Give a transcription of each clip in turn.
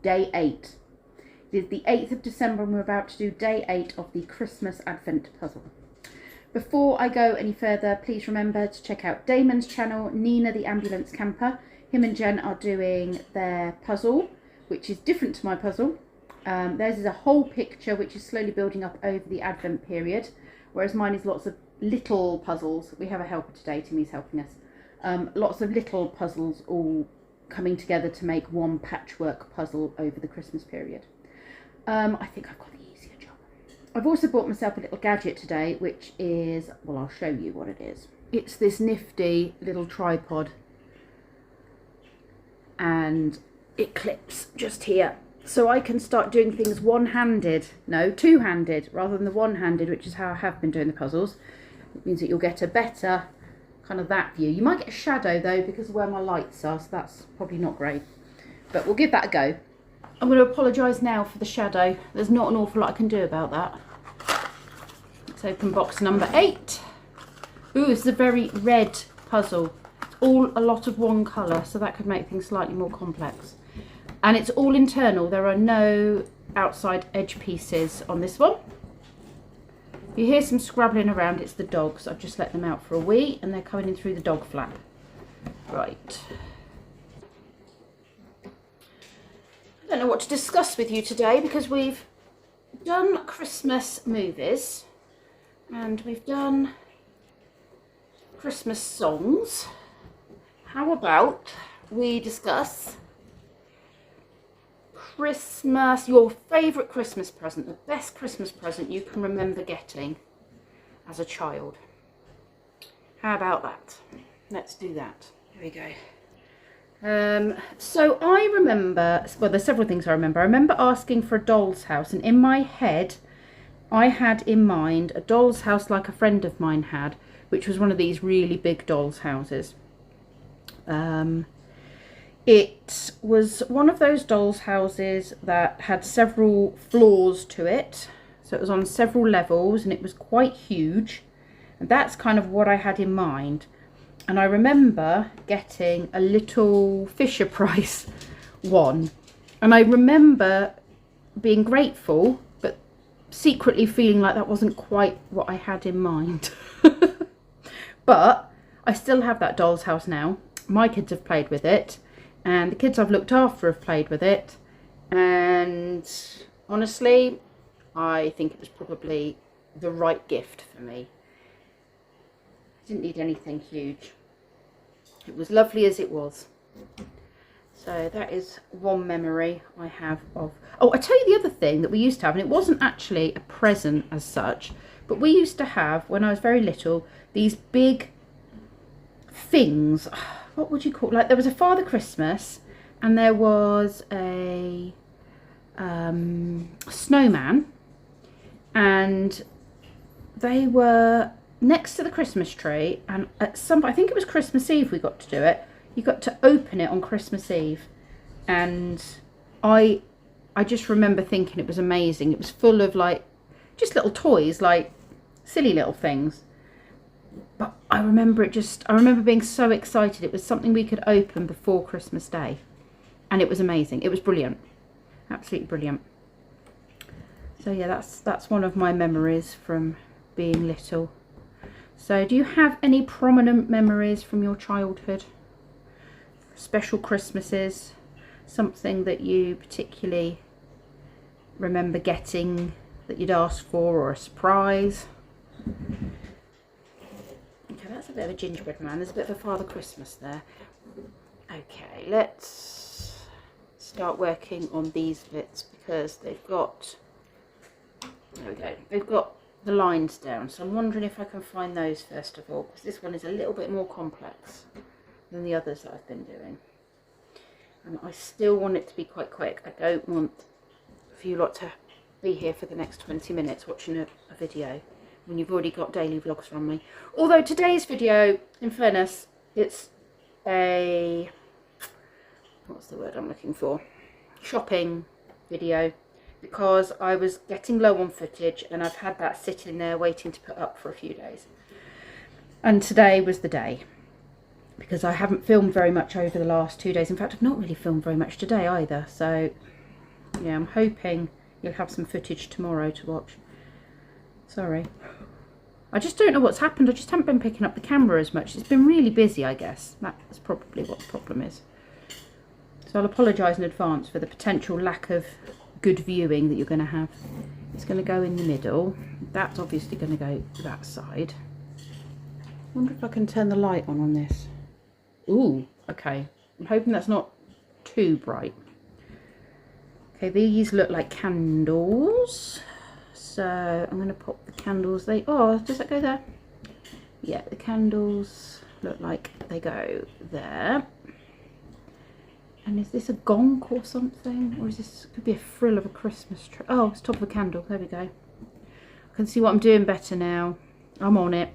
day 8. It is the 8th of December and we're about to do day 8 of the Christmas Advent puzzle. Before I go any further, please remember to check out Damon's channel, Nina the Ambulance Camper. Him and Jen are doing their puzzle, which is different to my puzzle. Theirs is a whole picture which is slowly building up over the Advent period, whereas mine is lots of little puzzles. We have a helper today, Timmy's helping us. Lots of little puzzles all coming together to make one patchwork puzzle over the Christmas period. I think I've got the easier job. I've also bought myself a little gadget today, which is, well, I'll show you what it is. It's this nifty little tripod and it clips just here. So I can start doing things one-handed, no, two-handed, rather than the one-handed, which is how I have been doing the puzzles. It means that you'll get a better kind of that view. You might get a shadow though because of where my lights are, so that's probably not great. But we'll give that a go. I'm going to apologise now for the shadow. There's not an awful lot I can do about that. Let's open box number 8. Ooh, this is a very red puzzle. It's all a lot of one colour, so that could make things slightly more complex. And it's all internal. There are no outside edge pieces on this one. You hear some scrabbling around, it's the dogs. I've just let them out for a wee and they're coming in through the dog flap. Right. I don't know what to discuss with you today because we've done Christmas movies and we've done Christmas songs. How about we discuss Christmas, your favourite Christmas present, the best Christmas present you can remember getting as a child. How about that? Let's do that. Here we go. So I remember, well, there's several things I remember. I remember asking for a doll's house, and in my head I had in mind a doll's house like a friend of mine had, which was one of these really big doll's houses. It was one of those doll's houses that had several floors to it. So it was on several levels and it was quite huge. And that's kind of what I had in mind. And I remember getting a little Fisher Price one. And I remember being grateful, but secretly feeling like that wasn't quite what I had in mind. But I still have that doll's house now. My kids have played with it. And the kids I've looked after have played with it. And honestly, I think it was probably the right gift for me. I didn't need anything huge. It was lovely as it was. So that is one memory I have of... Oh, I tell you the other thing that we used to have, and it wasn't actually a present as such, but we used to have, when I was very little, these big things... What would you call it? Like there was a Father Christmas and there was a snowman, and they were next to the Christmas tree, and at some, I think it was Christmas Eve we got to do it. You got to open it on Christmas Eve, and I just remember thinking it was amazing. It was full of like just little toys, like silly little things. But I remember being so excited. It was something we could open before Christmas Day. And it was amazing. It was brilliant. Absolutely brilliant. So yeah, that's one of my memories from being little. So do you have any prominent memories from your childhood? Special Christmases? Something that you particularly remember getting that you'd asked for, or a surprise? Okay, that's a bit of a gingerbread man. There's a bit of a Father Christmas there. Okay, let's start working on these bits because they've got, there we go, they've got the lines down. So I'm wondering if I can find those first of all, because this one is a little bit more complex than the others that I've been doing. And I still want it to be quite quick. I don't want for you lot to be here for the next 20 minutes watching a video when you've already got daily vlogs from me. Although today's video, in fairness, it's a, what's the word I'm looking for? Shopping video, because I was getting low on footage and I've had that sitting there waiting to put up for a few days. And today was the day, because I haven't filmed very much over the last 2 days. In fact, I've not really filmed very much today either. So Yeah, I'm hoping you'll have some footage tomorrow to watch. Sorry. I just don't know what's happened. I just haven't been picking up the camera as much. It's been really busy, I guess. That's probably what the problem is. So I'll apologise in advance for the potential lack of good viewing that you're going to have. It's going to go in the middle. That's obviously going to go that side. I wonder if I can turn the light on this. Ooh, okay. I'm hoping that's not too bright. Okay, these look like candles. So I'm going to pop the candles. Oh, does that go there? Yeah, the candles look like they go there. And is this a gonk or something? Or is this, could be a frill of a Christmas tree? Oh, it's top of a candle. There we go. I can see what I'm doing better now. I'm on it.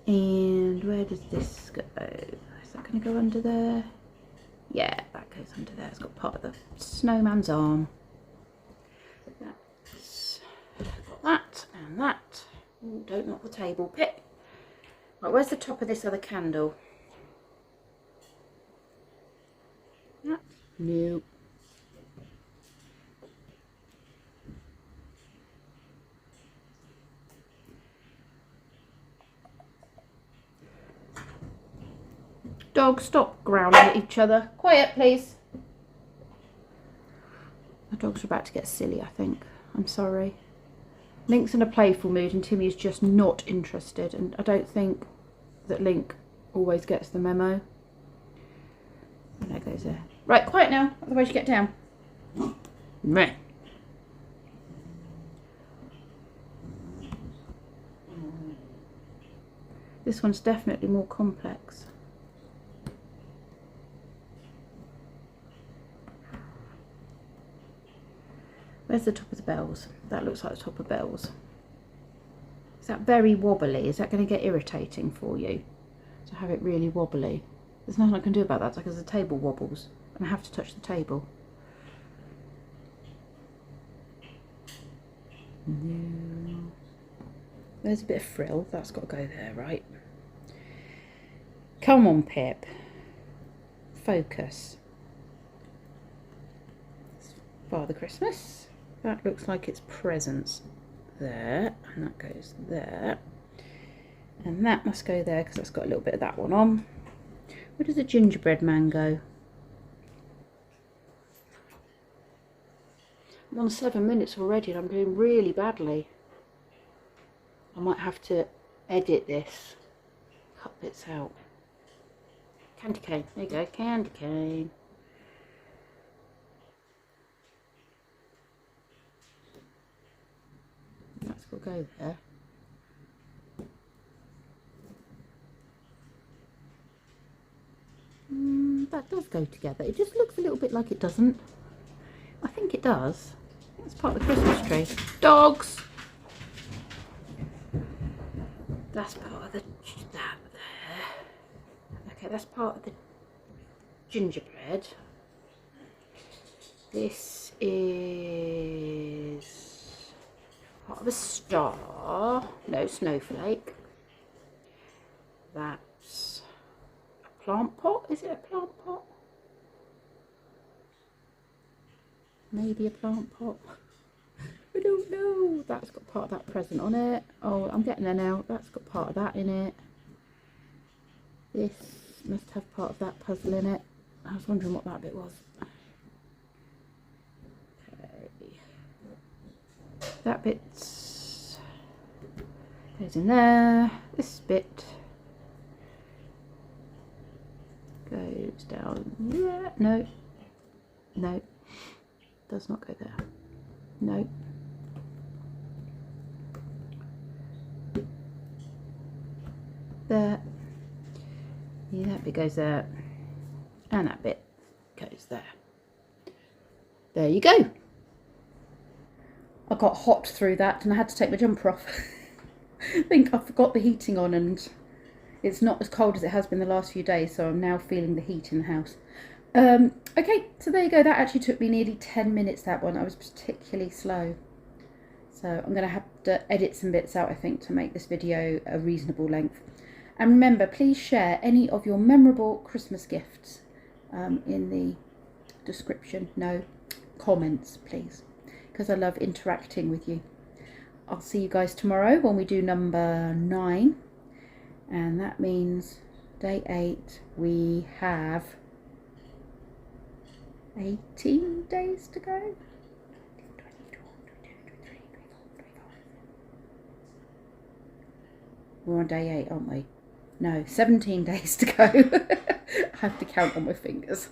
And where does this go? Is that going to go under there? Yeah, that goes under there. It's got part of the snowman's arm. That's got that and that. Ooh, don't knock the table, Pip. Right, where's the top of this other candle? No. Dogs, stop growling at each other. Quiet, please. The dogs are about to get silly, I think. I'm sorry. Link's in a playful mood and Timmy is just not interested. And I don't think that Link always gets the memo. And there goes there. Right, quiet now, otherwise you get down. Meh. This one's definitely more complex. Where's the top of the bells? That looks like the top of bells. Is that very wobbly? Is that going to get irritating for you? To have it really wobbly? There's nothing I can do about that because the table wobbles and I have to touch the table. No. There's a bit of frill. That's got to go there, right? Come on, Pip. Focus. Father Christmas. That looks like it's presents there, and that goes there, and that must go there because that's got a little bit of that one on. Where does the gingerbread man go? I'm on 7 minutes already and I'm doing really badly. I might have to edit this, cut bits out. Candy cane, there you go, candy cane. That's got to go there. That does go together. It just looks a little bit like it doesn't. I think it does. It's part of the Christmas tree. Dogs! That's part of the... that there. Okay, that's part of the gingerbread. This is part of a star. No, snowflake. That's a plant pot. Is it a plant pot? Maybe a plant pot. I don't know. That's got part of that present on it. Oh, I'm getting there now. That's got part of that in it. This must have part of that puzzle in it. I was wondering what that bit was. Okay. That bit goes in there. This bit goes down there. No. No. Does not go there. No. There. Yeah, that bit goes there. And that bit goes there. There you go. I got hot through that and I had to take my jumper off. I think I forgot the heating on and it's not as cold as it has been the last few days, so I'm now feeling the heat in the house. Okay, so there you go. That actually took me nearly 10 minutes, that one. I was particularly slow. So I'm going to have to edit some bits out, I think, to make this video a reasonable length. And remember, please share any of your memorable Christmas gifts in the description. No, comments, please, because I love interacting with you. I'll see you guys tomorrow when we do number 9, and that means day 8 we have 18 days to go. We're on day 8, aren't we? No, 17 days to go. I have to count on my fingers.